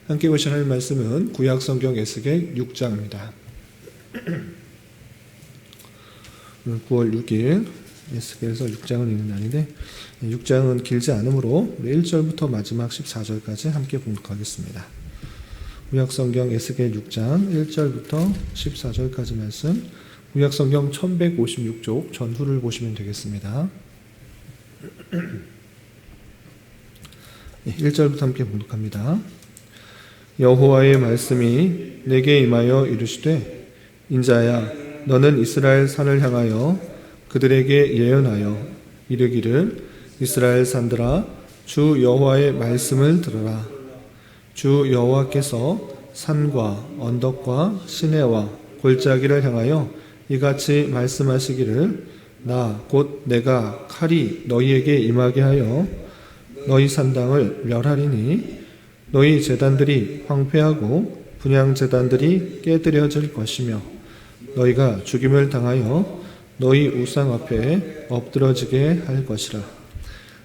함께 보실 하나님 말씀은 구약성경 에스겔 6장입니다. 9월 6일 에스겔서 6장을 읽는 날인데 6장은 길지 않으므로 1절부터 마지막 14절까지 함께 봉독하겠습니다. 구약성경 에스겔 6장 1절부터 14절까지 말씀, 구약성경 1156쪽 전후를 보시면 되겠습니다. 1절부터 함께 봉독합니다. 여호와의 말씀이 내게 임하여 이르시되, 인자야, 너는 이스라엘 산을 향하여 그들에게 예언하여 이르기를, 이스라엘 산들아, 주 여호와의 말씀을 들으라. 주 여호와께서 산과 언덕과 시내와 골짜기를 향하여 이같이 말씀하시기를, 나 곧 내가 칼이 너희에게 임하게 하여 너희 산당을 멸하리니 너희 제단들이 황폐하고 분향 제단들이 깨뜨려질 것이며 너희가 죽임을 당하여 너희 우상 앞에 엎드러지게 할 것이라.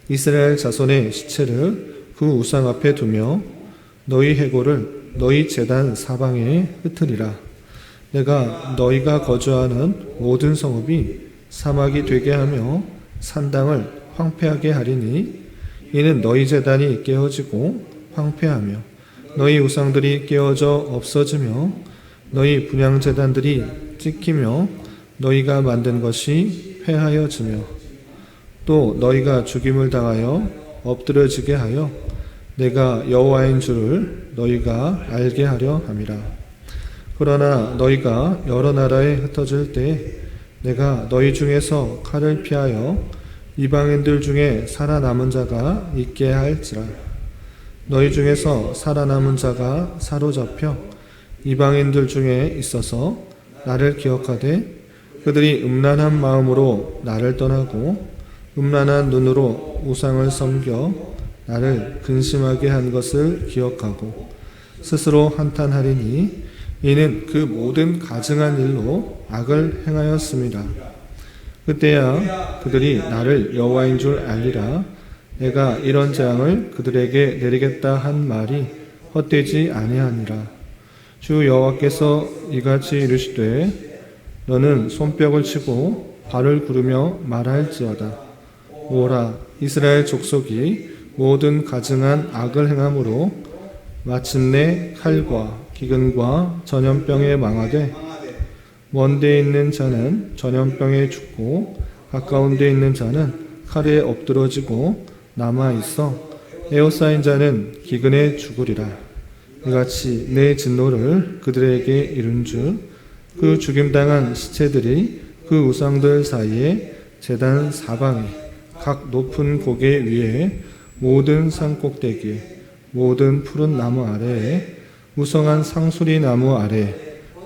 이스라엘 자손의 시체를 그 우상 앞에 두며 너희 해골을 너희 제단 사방에 흩으리라. 내가 너희가 거주하는 모든 성읍이 사막이 되게 하며 산당을 황폐하게 하리니 이는 너희 제단이 깨어지고 황폐하며 너희 우상들이 깨어져 없어지며 너희 분향 제단들이 찍히며 너희가 만든 것이 폐하여지며 또 너희가 죽임을 당하여 엎드려지게 하여 내가 여호와인 줄을 너희가 알게 하려 함이라. 그러나 너희가 여러 나라에 흩어질 때 내가 너희 중에서 칼을 피하여 이방인들 중에 살아남은 자가 있게 할지라. 너희 중에서 살아남은 자가 사로잡혀 이방인들 중에 있어서 나를 기억하되 그들이 음란한 마음으로 나를 떠나고 음란한 눈으로 우상을 섬겨 나를 근심하게 한 것을 기억하고 스스로 한탄하리니 이는 그 모든 가증한 일로 악을 행하였습니다. 그때야 그들이 나를 여호와인 줄 알리라. 내가 이런 재앙을 그들에게 내리겠다 한 말이 헛되지 아니하니라. 주 여호와께서 이같이 이르시되, 너는 손뼉을 치고 발을 구르며 말할지어다. 오라, 이스라엘 족속이 모든 가증한 악을 행함으로 마침내 칼과 기근과 전염병에 망하되 먼 데 있는 자는 전염병에 죽고 가까운 데 있는 자는 칼에 엎드러지고 남아있어 에워싸인 자는 기근에 죽으리라. 이같이 내 진노를 그들에게 이룬 줄 그 죽임당한 시체들이 그 우상들 사이에 제단 사방에 각 높은 고개 위에 모든 산 꼭대기에 모든 푸른 나무 아래에 무성한 상수리 나무 아래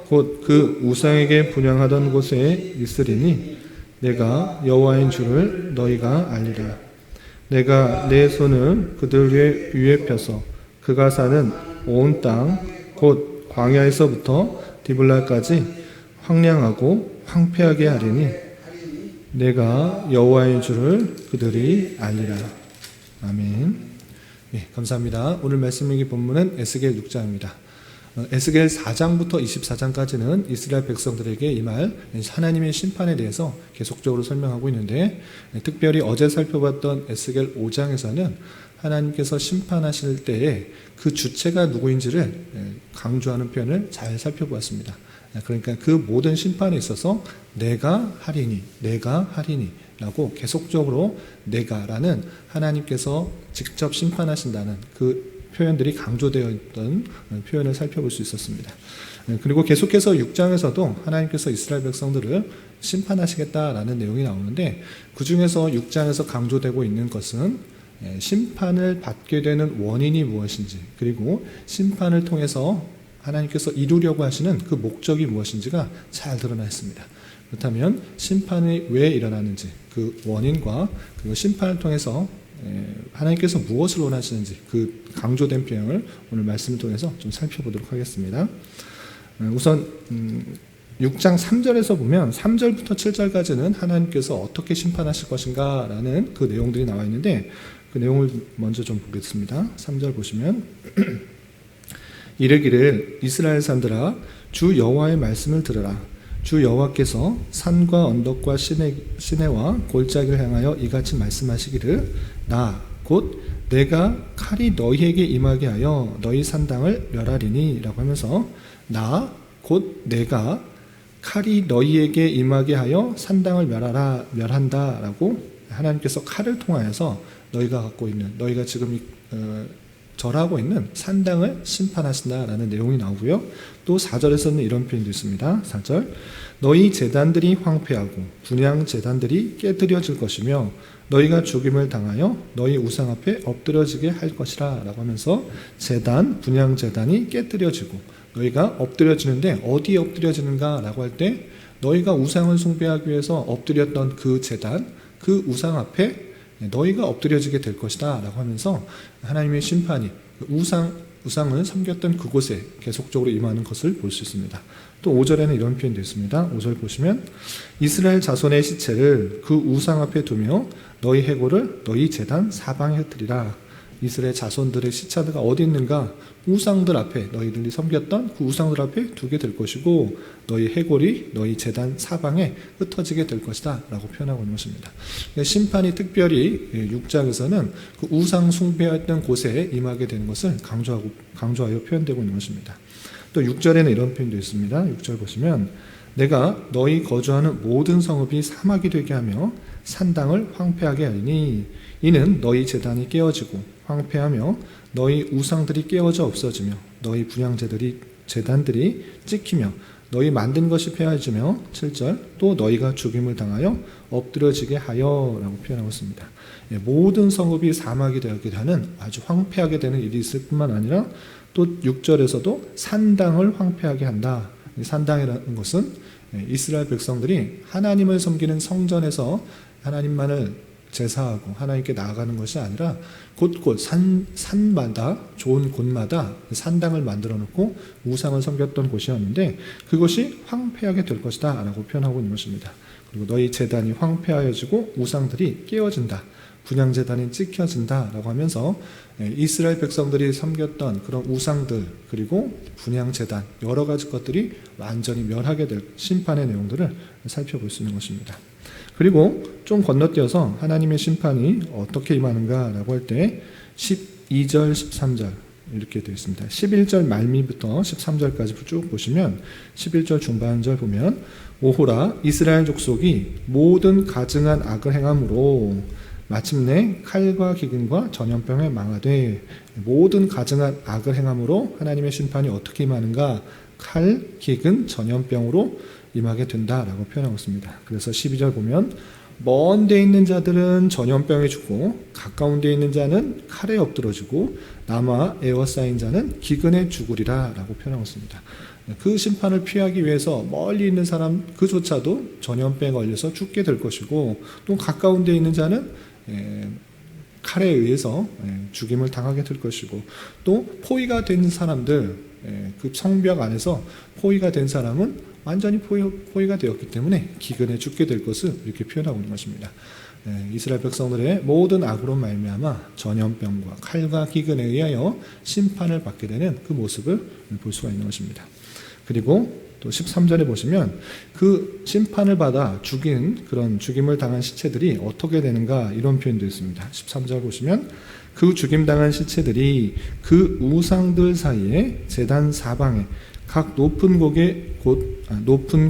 곧 그 우상에게 분향하던 곳에 있으리니 내가 여호와인 줄을 너희가 알리라. 내가 내 손을 그들 위에 펴서 그가 사는 온 땅 곧 광야에서부터 디블라까지 황량하고 황폐하게 하리니 내가 여호와인 줄을 그들이 알리라. 아멘. 네, 감사합니다. 오늘 말씀 읽기 본문은 에스겔 6장입니다. 에스겔 4장부터 24장까지는 이스라엘 백성들에게 임할 하나님의 심판에 대해서 계속적으로 설명하고 있는데, 특별히 어제 살펴봤던 에스겔 5장에서는 하나님께서 심판하실 때에 그 주체가 누구인지를 강조하는 표현을 잘 살펴보았습니다. 그러니까 그 모든 심판에 있어서 내가 하리니 라고 계속적으로 내가라는 하나님께서 직접 심판하신다는 그 표현들이 강조되어 있던 표현을 살펴볼 수 있었습니다. 그리고 계속해서 6장에서도 하나님께서 이스라엘 백성들을 심판하시겠다라는 내용이 나오는데, 그 중에서 6장에서 강조되고 있는 것은 심판을 받게 되는 원인이 무엇인지, 그리고 심판을 통해서 하나님께서 이루려고 하시는 그 목적이 무엇인지가 잘 드러나 있습니다. 그렇다면 심판이 왜 일어나는지, 그 원인과 그리고 심판을 통해서 하나님께서 무엇을 원하시는지 그 강조된 표현을 오늘 말씀을 통해서 좀 살펴보도록 하겠습니다. 우선 6장 3절에서 보면 3절부터 7절까지는 하나님께서 어떻게 심판하실 것인가 라는 그 내용들이 나와 있는데, 그 내용을 먼저 좀 보겠습니다. 3절 보시면 이르기를 이스라엘 산들아 주 여호와의 말씀을 들으라. 주 여호와께서 산과 언덕과 시내와 골짜기를 향하여 이같이 말씀하시기를 나 곧 내가 칼이 너희에게 임하게 하여 너희 산당을 멸하리니 라고 하면서 나 곧 내가 칼이 너희에게 임하게 하여 산당을 멸한다 라고 하나님께서 칼을 통하여서 너희가 갖고 있는 너희가 지금 절하고 있는 산당을 심판하신다라는 내용이 나오고요. 또 4절에서는 이런 표현도 있습니다. 4절 너희 제단들이 황폐하고 분향 제단들이 깨뜨려질 것이며 너희가 죽임을 당하여 너희 우상 앞에 엎드려지게 할 것이라 라고 하면서 제단, 분향 제단이 깨뜨려지고 너희가 엎드려지는데 어디에 엎드려지는가 라고 할 때 너희가 우상을 숭배하기 위해서 엎드렸던 그 제단, 그 우상 앞에 너희가 엎드려지게 될 것이다 라고 하면서 하나님의 심판이 우상을 섬겼던 그곳에 계속적으로 임하는 것을 볼 수 있습니다. 또 5절에는 이런 표현도 있습니다. 5절 보시면 이스라엘 자손의 시체를 그 우상 앞에 두며 너희 해골을 너희 제단 사방에 흩으리라. 이스라엘 자손들의 시체가 어디 있는가? 우상들 앞에 너희들이 섬겼던 그 우상들 앞에 두게 될 것이고 너희 해골이 너희 제단 사방에 흩어지게 될 것이다 라고 표현하고 있는 것입니다. 심판이 특별히 6장에서는 그 우상 숭배했던 곳에 임하게 되는 것을 강조하여 표현되고 있는 것입니다. 또 6절에는 이런 표현도 있습니다. 6절 보시면 내가 너희 거주하는 모든 성읍이 사막이 되게 하며 산당을 황폐하게 하리니 이는 너희 제단이 깨어지고 황폐하며 너희 우상들이 깨어져 없어지며 너희 제단들이 찍히며 너희 만든 것이 폐하여지며 7절 또 너희가 죽임을 당하여 엎드려지게 하여 라고 표현하고 있습니다. 모든 성읍이 사막이 되게 하는 아주 황폐하게 되는 일이 있을 뿐만 아니라 또 6절에서도 산당을 황폐하게 한다. 산당이라는 것은 이스라엘 백성들이 하나님을 섬기는 성전에서 하나님만을 제사하고 하나님께 나아가는 것이 아니라 곳곳 산마다 좋은 곳마다 산당을 만들어 놓고 우상을 섬겼던 곳이었는데 그것이 황폐하게 될 것이다 라고 표현하고 있는 것입니다. 그리고 너희 제단이 황폐하여지고 우상들이 깨어진다. 분향제단이 찍혀진다 라고 하면서 이스라엘 백성들이 섬겼던 그런 우상들 그리고 분향제단 여러 가지 것들이 완전히 멸하게 될 심판의 내용들을 살펴볼 수 있는 것입니다. 그리고 좀 건너뛰어서 하나님의 심판이 어떻게 임하는가 라고 할 때 12절 13절 이렇게 되어 있습니다. 11절 말미부터 13절까지 쭉 보시면 11절 중반절 보면 오호라 이스라엘 족속이 모든 가증한 악을 행함으로 마침내 칼과 기근과 전염병에 망하되 모든 가증한 악을 행함으로 하나님의 심판이 어떻게 임하는가? 칼, 기근, 전염병으로 임하게 된다라고 표현하고 있습니다. 그래서 12절 보면 먼 데 있는 자들은 전염병에 죽고 가까운 데 있는 자는 칼에 엎드러지고 남아 에워싸인 자는 기근에 죽으리라 라고 표현하고 있습니다. 그 심판을 피하기 위해서 멀리 있는 사람 그조차도 전염병에 걸려서 죽게 될 것이고 또 가까운 데 있는 자는 칼에 의해서 죽임을 당하게 될 것이고 또 포위가 된 사람들 그 성벽 안에서 포위가 된 사람은 완전히 포위가 되었기 때문에 기근에 죽게 될 것을 이렇게 표현하고 있는 것입니다. 이스라엘 백성들의 모든 악으로 말미암아 전염병과 칼과 기근에 의하여 심판을 받게 되는 그 모습을 볼 수가 있는 것입니다. 그리고 또 13절에 보시면 그 심판을 받아 그런 죽임을 당한 시체들이 어떻게 되는가 이런 표현도 있습니다. 13절 보시면 그 죽임당한 시체들이 그 우상들 사이에 제단 사방에 각 높은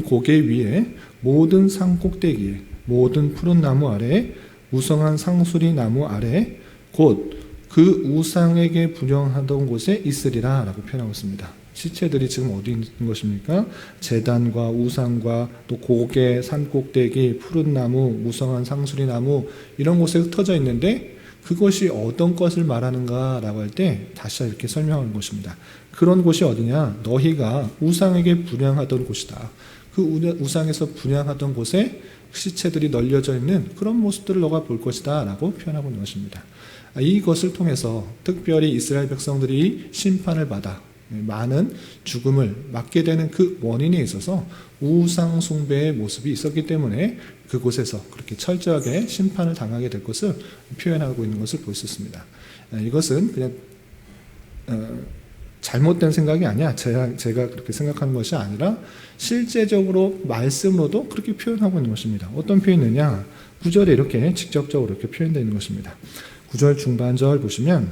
고개 위에 모든 산 꼭대기에 모든 푸른 나무 아래 무성한 상수리 나무 아래 곧 그 우상에게 분향하던 곳에 있으리라 라고 표현하고 있습니다. 시체들이 지금 어디 있는 것입니까? 제단과 우상과 또 고개, 산꼭대기, 푸른 나무, 무성한 상수리 나무 이런 곳에 흩어져 있는데 그것이 어떤 것을 말하는가 라고 할 때 다시 이렇게 설명하는 것입니다. 그런 곳이 어디냐? 너희가 우상에게 분향하던 곳이다. 그 우상에서 분향하던 곳에 시체들이 널려져 있는 그런 모습들을 너가 볼 것이다 라고 표현하고 있는 것입니다. 이것을 통해서 특별히 이스라엘 백성들이 심판을 받아 많은 죽음을 맞게 되는 그 원인에 있어서 우상 숭배의 모습이 있었기 때문에 그곳에서 그렇게 철저하게 심판을 당하게 될 것을 표현하고 있는 것을 볼 수 있습니다. 이것은 그냥 잘못된 생각이 아니야. 제가 그렇게 생각하는 것이 아니라 실제적으로 말씀으로도 그렇게 표현하고 있는 것입니다. 어떤 표현이냐? 9절에 이렇게 직접적으로 이렇게 표현되어 있는 것입니다. 9절 중반절 보시면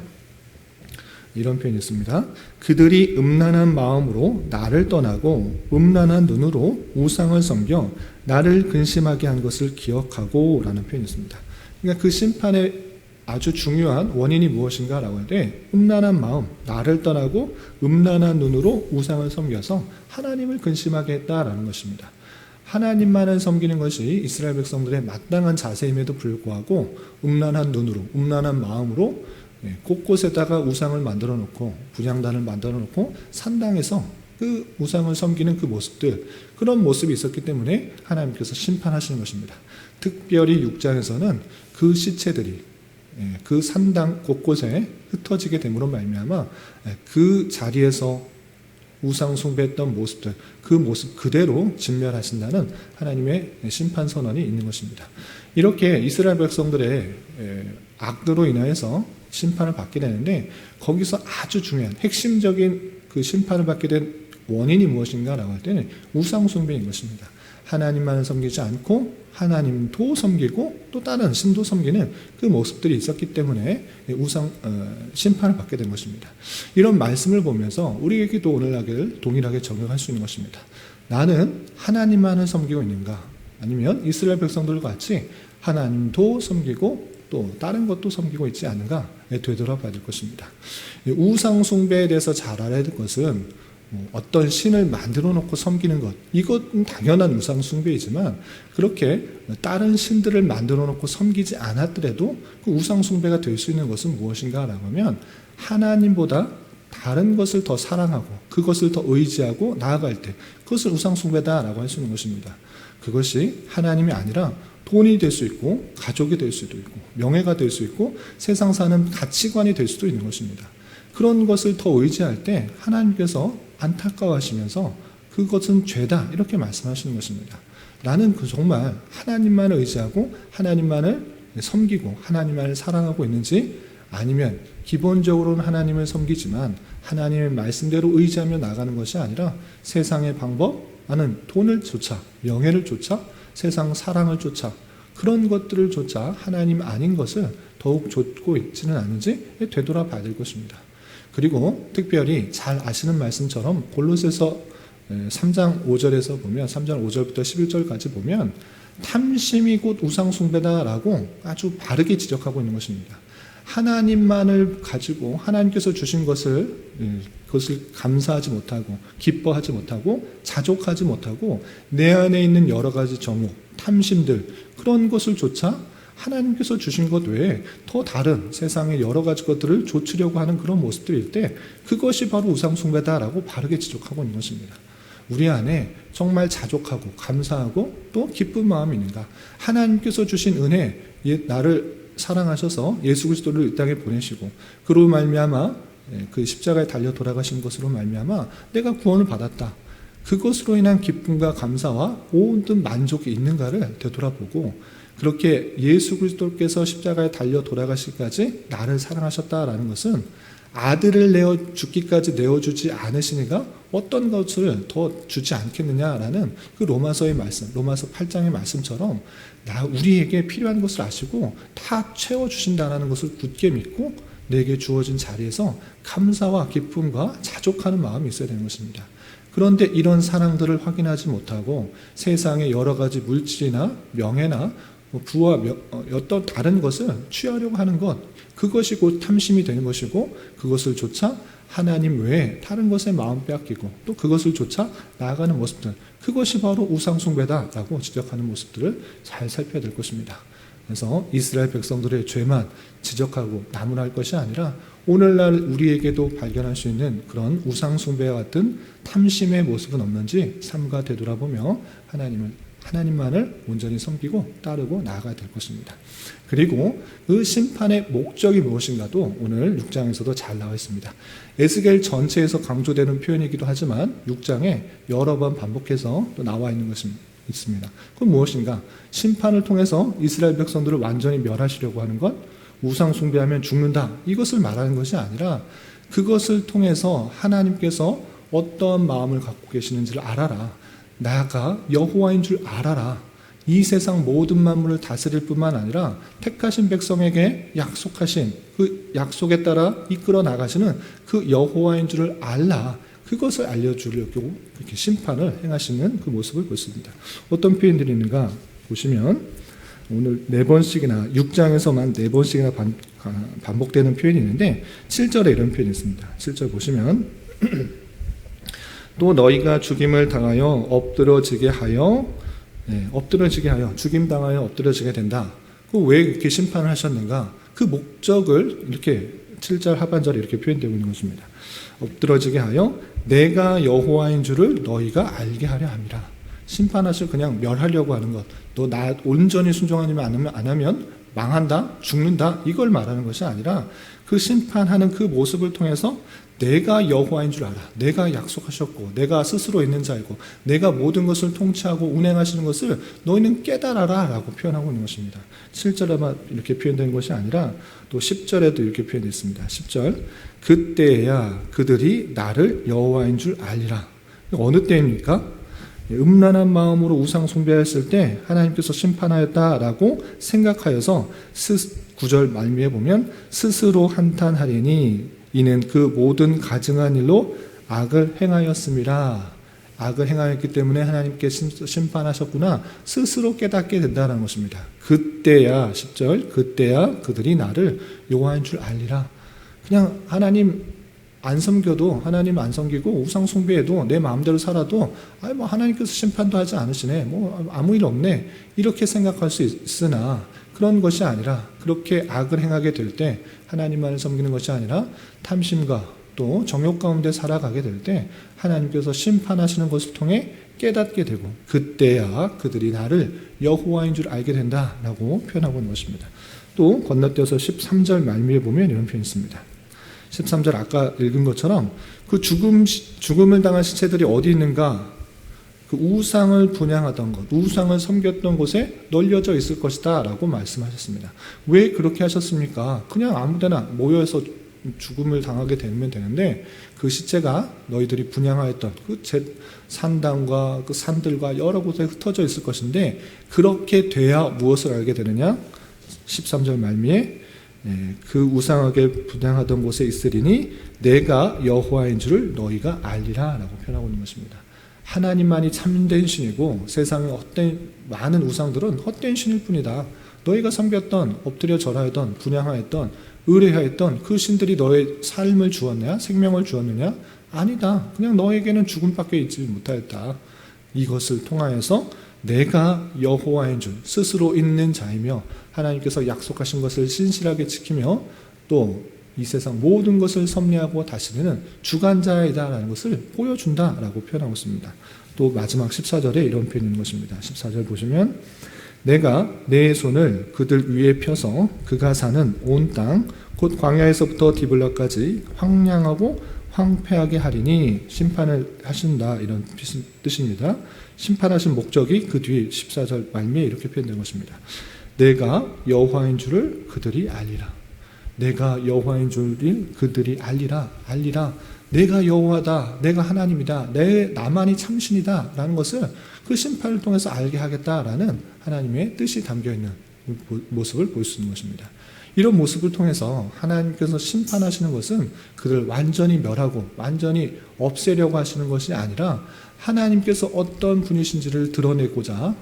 이런 표현이 있습니다. 그들이 음란한 마음으로 나를 떠나고 음란한 눈으로 우상을 섬겨 나를 근심하게 한 것을 기억하고 라는 표현이 있습니다. 그러니까 그 심판의 아주 중요한 원인이 무엇인가 라고 할 때 음란한 마음, 나를 떠나고 음란한 눈으로 우상을 섬겨서 하나님을 근심하게 했다라는 것입니다. 하나님만을 섬기는 것이 이스라엘 백성들의 마땅한 자세임에도 불구하고 음란한 눈으로, 음란한 마음으로 곳곳에다가 우상을 만들어 놓고 분향단을 만들어 놓고 산당에서 그 우상을 섬기는 그 모습들, 그런 모습이 있었기 때문에 하나님께서 심판하시는 것입니다. 특별히 6장에서는 그 시체들이 그 산당 곳곳에 흩어지게 됨으로 말미암아 그 자리에서 우상 숭배했던 모습들, 그 모습 그대로 진멸하신다는 하나님의 심판 선언이 있는 것입니다. 이렇게 이스라엘 백성들의 악으로 인하여서 심판을 받게 되는데, 거기서 아주 중요한 핵심적인 그 심판을 받게 된 원인이 무엇인가라고 할 때는 우상 숭배인 것입니다. 하나님만을 섬기지 않고 하나님도 섬기고 또 다른 신도 섬기는 그 모습들이 있었기 때문에 심판을 받게 된 것입니다. 이런 말씀을 보면서 우리에게도 오늘날 동일하게 적용할 수 있는 것입니다. 나는 하나님만을 섬기고 있는가? 아니면 이스라엘 백성들과 같이 하나님도 섬기고 또 다른 것도 섬기고 있지 않은가? 되돌아봐야 될 것입니다. 우상 숭배에 대해서 잘 알아야 될 것은 어떤 신을 만들어 놓고 섬기는 것, 이것은 당연한 우상 숭배이지만 그렇게 다른 신들을 만들어 놓고 섬기지 않았더라도 그 우상 숭배가 될 수 있는 것은 무엇인가라고 하면 하나님보다 다른 것을 더 사랑하고 그것을 더 의지하고 나아갈 때 그것을 우상 숭배다라고 할 수 있는 것입니다. 그것이 하나님이 아니라 돈이 될 수 있고 가족이 될 수도 있고 명예가 될 수 있고 세상 사는 가치관이 될 수도 있는 것입니다. 그런 것을 더 의지할 때 하나님께서 안타까워하시면서 그것은 죄다 이렇게 말씀하시는 것입니다. 나는 정말 하나님만을 의지하고 하나님만을 섬기고 하나님만을 사랑하고 있는지, 아니면 기본적으로는 하나님을 섬기지만 하나님의 말씀대로 의지하며 나가는 것이 아니라 세상의 방법, 나는 돈을 쫓아 명예를 쫓아 세상 사랑을 쫓아 그런 것들을 쫓아 하나님 아닌 것을 더욱 쫓고 있지는 않은지 되돌아봐야 될 것입니다. 그리고 특별히 잘 아시는 말씀처럼 골로새서 3장 5절에서 보면 3장 5절부터 11절까지 보면 탐심이 곧 우상 숭배다라고 아주 바르게 지적하고 있는 것입니다. 하나님만을 가지고 하나님께서 주신 것을 그것을 감사하지 못하고 기뻐하지 못하고 자족하지 못하고 내 안에 있는 여러 가지 정욕, 탐심들, 그런 것을 쫓아 하나님께서 주신 것 외에 더 다른 세상의 여러 가지 것들을 좇으려고 하는 그런 모습들일 때 그것이 바로 우상 숭배다라고 바르게 지적하고 있는 것입니다. 우리 안에 정말 자족하고 감사하고 또 기쁜 마음이 있는가? 하나님께서 주신 은혜, 나를 사랑하셔서 예수 그리스도를 이 땅에 보내시고 그로 말미암아 그 십자가에 달려 돌아가신 것으로 말미암아 내가 구원을 받았다. 그것으로 인한 기쁨과 감사와 모든 만족이 있는가를 되돌아보고, 그렇게 예수 그리스도께서 십자가에 달려 돌아가시기까지 나를 사랑하셨다라는 것은 아들을 내어 죽기까지 내어주지 않으시니까 어떤 것을 더 주지 않겠느냐라는 그 로마서의 말씀, 로마서 8장의 말씀처럼 우리에게 필요한 것을 아시고 다 채워주신다는 것을 굳게 믿고 내게 주어진 자리에서 감사와 기쁨과 자족하는 마음이 있어야 되는 것입니다. 그런데 이런 사랑들을 확인하지 못하고 세상의 여러 가지 물질이나 명예나 부와 어떤 다른 것을 취하려고 하는 것, 그것이 곧 탐심이 되는 것이고 그것을 쫓아 하나님 외에 다른 것에 마음 빼앗기고 또 그것을 쫓아 나아가는 모습들, 그것이 바로 우상숭배다라고 지적하는 모습들을 잘 살펴야 될 것입니다. 그래서 이스라엘 백성들의 죄만 지적하고 나무랄 것이 아니라 오늘날 우리에게도 발견할 수 있는 그런 우상숭배와 같은 탐심의 모습은 없는지 삼가 되돌아보며 하나님만을 온전히 섬기고 따르고 나아가야 될 것입니다. 그리고 그 심판의 목적이 무엇인가도 오늘 6장에서도 잘 나와 있습니다. 에스겔 전체에서 강조되는 표현이기도 하지만 6장에 여러 번 반복해서 또 나와 있는 것이 있습니다. 그건 무엇인가? 심판을 통해서 이스라엘 백성들을 완전히 멸하시려고 하는 것, 우상 숭배하면 죽는다, 이것을 말하는 것이 아니라 그것을 통해서 하나님께서 어떤 마음을 갖고 계시는지를 알아라. 나가 여호와인 줄 알아라. 이 세상 모든 만물을 다스릴 뿐만 아니라 택하신 백성에게 약속하신 그 약속에 따라 이끌어 나가시는 그 여호와인 줄을 알라. 그것을 알려주려고 이렇게 심판을 행하시는 그 모습을 보십니다. 어떤 표현들이 있는가 보시면 오늘 4번씩이나 6장에서만 4번씩이나 반복되는 표현이 있는데 7절에 이런 표현이 있습니다. 7절 보시면 또 너희가 죽임을 당하여 엎드러지게 하여 죽임 당하여 엎드러지게 된다. 왜 이렇게 심판을 하셨는가? 그 목적을 이렇게 7절 하반절에 이렇게 표현되고 있는 것입니다. 엎드러지게 하여 내가 여호와인 줄을 너희가 알게 하려 함이라. 심판하실 그냥 멸하려고 하는 것, 너 나 온전히 순종하면 안 하면 망한다, 죽는다, 이걸 말하는 것이 아니라 그 심판하는 그 모습을 통해서 내가 여호와인 줄 알아. 내가 약속하셨고 내가 스스로 있는 자이고 내가 모든 것을 통치하고 운행하시는 것을 너희는 깨달아라 라고 표현하고 있는 것입니다. 7절에만 이렇게 표현된 것이 아니라 또 10절에도 이렇게 표현되어 있습니다. 10절 그때야 그들이 나를 여호와인 줄 알리라. 어느 때입니까? 음란한 마음으로 우상 숭배했을 때 하나님께서 심판하였다라고 생각하여서 9절 말미에 보면 스스로 한탄하리니 이는 그 모든 가증한 일로 악을 행하였음이라. 악을 행하였기 때문에 하나님께 심판하셨구나 스스로 깨닫게 된다는 것입니다. 그때야 10절 그때야 그들이 나를 여호와인 줄 알리라. 그냥 하나님 안 섬겨도 하나님 안 섬기고 우상 숭배해도 내 마음대로 살아도 뭐 하나님께서 심판도 하지 않으시네, 뭐 아무 일 없네, 이렇게 생각할 수 있으나 그런 것이 아니라 그렇게 악을 행하게 될 때 하나님만을 섬기는 것이 아니라 탐심과 또 정욕 가운데 살아가게 될 때 하나님께서 심판하시는 것을 통해 깨닫게 되고 그때야 그들이 나를 여호와인 줄 알게 된다라고 표현하고 있는 것입니다. 또 건너뛰어서 13절 말미에 보면 이런 표현이 있습니다. 13절 아까 읽은 것처럼 그 죽음을 당한 시체들이 어디 있는가? 그 우상을 분향하던 것, 우상을 섬겼던 곳에 널려져 있을 것이다 라고 말씀하셨습니다. 왜 그렇게 하셨습니까? 그냥 아무데나 모여서 죽음을 당하게 되면 되는데 그 시체가 너희들이 분향하였던 그 산당과 그 산들과 여러 곳에 흩어져 있을 것인데 그렇게 돼야 무엇을 알게 되느냐? 13절 말미에 그 우상하게 분향하던 곳에 있으리니 내가 여호와인 줄을 너희가 알리라 라고 표현하고 있는 것입니다. 하나님만이 참된 신이고 세상의 헛된 많은 우상들은 헛된 신일 뿐이다. 너희가 섬겼던 엎드려 절하였던 분향하였던 의뢰하였던 그 신들이 너의 삶을 주었느냐 생명을 주었느냐? 아니다. 그냥 너에게는 죽음밖에 있지 못하였다. 이것을 통하여서 내가 여호와인 줄 스스로 있는 자이며 하나님께서 약속하신 것을 신실하게 지키며 또 이 세상 모든 것을 섭리하고 다스리는 주관자이다라는 것을 보여준다라고 표현하고 있습니다. 또 마지막 14절에 이런 표현이 있는 것입니다. 14절 보시면 내가 내 손을 그들 위에 펴서 그가 사는 온 땅 곧 광야에서부터 디블라까지 황량하고 황폐하게 하리니 심판을 하신다 이런 뜻입니다. 심판하신 목적이 그 뒤에 14절 말미에 이렇게 표현된 것입니다. 내가 여호와인 줄을 그들이 알리라. 내가 여호와인 줄을 그들이 알리라. 내가 여호와다. 내가 하나님이다. 나만이 참신이다. 라는 것을 그 심판을 통해서 알게 하겠다라는 하나님의 뜻이 담겨있는 모습을 볼 수 있는 것입니다. 이런 모습을 통해서 하나님께서 심판하시는 것은 그들을 완전히 멸하고 완전히 없애려고 하시는 것이 아니라 하나님께서 어떤 분이신지를 드러내고자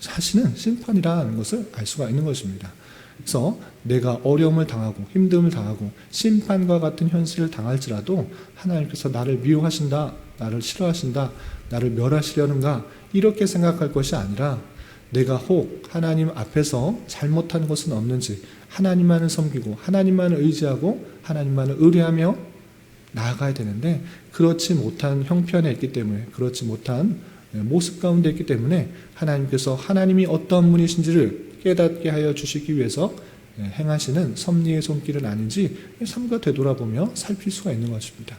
하시는 심판이라는 것을 알 수가 있는 것입니다. 그래서 내가 어려움을 당하고 힘듦을 당하고 심판과 같은 현실을 당할지라도 하나님께서 나를 미워하신다, 나를 싫어하신다, 나를 멸하시려는가 이렇게 생각할 것이 아니라 내가 혹 하나님 앞에서 잘못한 것은 없는지 하나님만을 섬기고 하나님만을 의지하고 하나님만을 의뢰하며 나아가야 되는데 그렇지 못한 형편에 있기 때문에 그렇지 못한 모습 가운데 있기 때문에 하나님께서 하나님이 어떤 분이신지를 깨닫게 하여 주시기 위해서 행하시는 섭리의 손길은 아닌지 삼가 되돌아보며 살필 수가 있는 것입니다.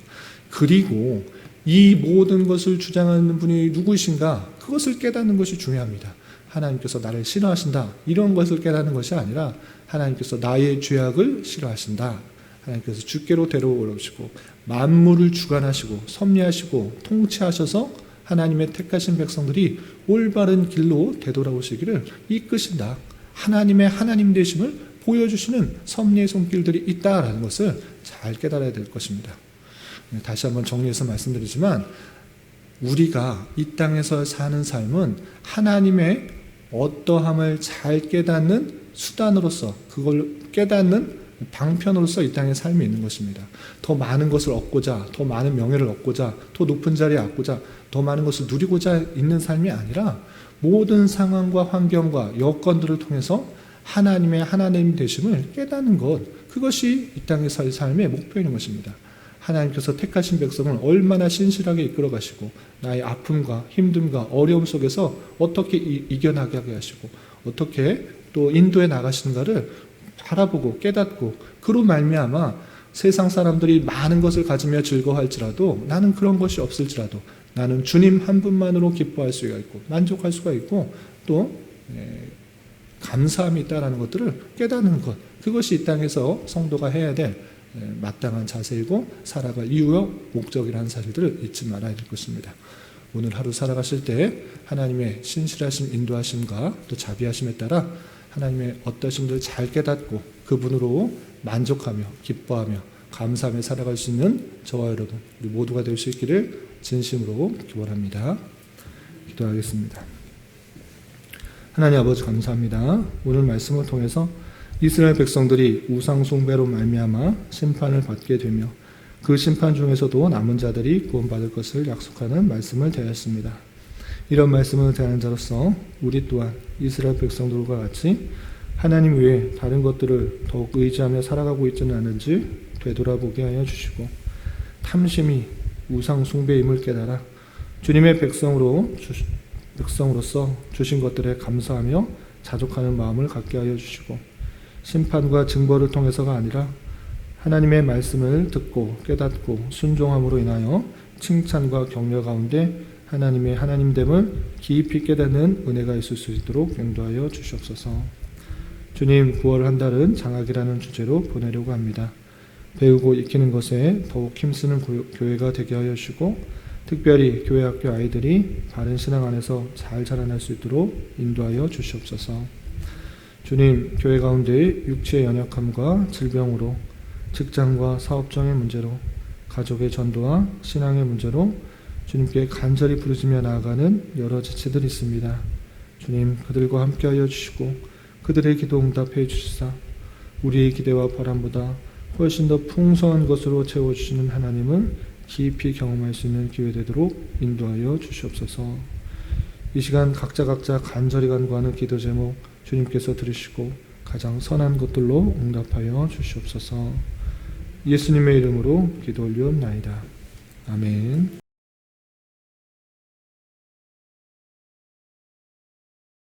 그리고 이 모든 것을 주장하는 분이 누구이신가? 그것을 깨닫는 것이 중요합니다. 하나님께서 나를 싫어하신다 이런 것을 깨닫는 것이 아니라 하나님께서 나의 죄악을 싫어하신다 하나님께서 주께로 데려오시고 만물을 주관하시고 섭리하시고 통치하셔서 하나님의 택하신 백성들이 올바른 길로 되돌아오시기를 이끄신다. 하나님의 하나님 되심을 보여주시는 섭리의 손길들이 있다라는 것을 잘 깨달아야 될 것입니다. 다시 한번 정리해서 말씀드리지만 우리가 이 땅에서 사는 삶은 하나님의 어떠함을 잘 깨닫는 수단으로서, 그걸 깨닫는 방편으로서 이 땅의 삶이 있는 것입니다. 더 많은 것을 얻고자, 더 많은 명예를 얻고자, 더 높은 자리에 앉고자, 더 많은 것을 누리고자 있는 삶이 아니라 모든 상황과 환경과 여건들을 통해서 하나님의 하나님 되심을 깨닫는 것, 그것이 이 땅에서의 삶의 목표인 것입니다. 하나님께서 택하신 백성을 얼마나 신실하게 이끌어 가시고 나의 아픔과 힘듦과 어려움 속에서 어떻게 이겨나가게 하시고 어떻게 또 인도해 나가시는가를 바라보고 깨닫고, 그로 말미암아 세상 사람들이 많은 것을 가지며 즐거워할지라도 나는 그런 것이 없을지라도 나는 주님 한 분만으로 기뻐할 수가 있고 만족할 수가 있고 또 감사함이 있다라는 것들을 깨닫는 것, 그것이 이 땅에서 성도가 해야 될 마땅한 자세이고 살아갈 이유와 목적이라는 사실들을 잊지 말아야 될 것입니다. 오늘 하루 살아가실 때 하나님의 신실하심, 인도하심과 또 자비하심에 따라 하나님의 어떠심을 잘 깨닫고 그분으로 만족하며 기뻐하며 감사하며 살아갈 수 있는 저와 여러분 우리 모두가 될 수 있기를 진심으로 기원합니다. 기도하겠습니다. 하나님 아버지 감사합니다. 오늘 말씀을 통해서 이스라엘 백성들이 우상 숭배로 말미암아 심판을 받게 되며 그 심판 중에서도 남은 자들이 구원받을 것을 약속하는 말씀을 대하였습니다. 이런 말씀을 대하는 자로서 우리 또한 이스라엘 백성들과 같이 하나님 외에 다른 것들을 더욱 의지하며 살아가고 있지는 않은지 되돌아보게 하여 주시고 탐심이 우상 숭배임을 깨달아 주님의 백성으로서 주신 것들에 감사하며 자족하는 마음을 갖게 하여 주시고 심판과 징벌을 통해서가 아니라 하나님의 말씀을 듣고 깨닫고 순종함으로 인하여 칭찬과 격려 가운데 하나님의 하나님됨을 깊이 깨닫는 은혜가 있을 수 있도록 인도하여 주시옵소서. 주님, 9월 한 달은 장학이라는 주제로 보내려고 합니다. 배우고 익히는 것에 더욱 힘쓰는 교회가 되게 하여 주시고 특별히 교회 학교 아이들이 바른 신앙 안에서 잘 자라날 수 있도록 인도하여 주시옵소서. 주님, 교회 가운데 육체의 연약함과 질병으로 직장과 사업장의 문제로 가족의 전도와 신앙의 문제로 주님께 간절히 부르짖며 나아가는 여러 지체들이 있습니다. 주님, 그들과 함께하여 주시고 그들의 기도 응답해 주시사 우리의 기대와 바람보다 훨씬 더 풍성한 것으로 채워주시는 하나님을 깊이 경험할 수 있는 기회 되도록 인도하여 주시옵소서. 이 시간 각자 간절히 간구하는 기도 제목 주님께서 들으시고 가장 선한 것들로 응답하여 주시옵소서. 예수님의 이름으로 기도 올리옵나이다. 아멘.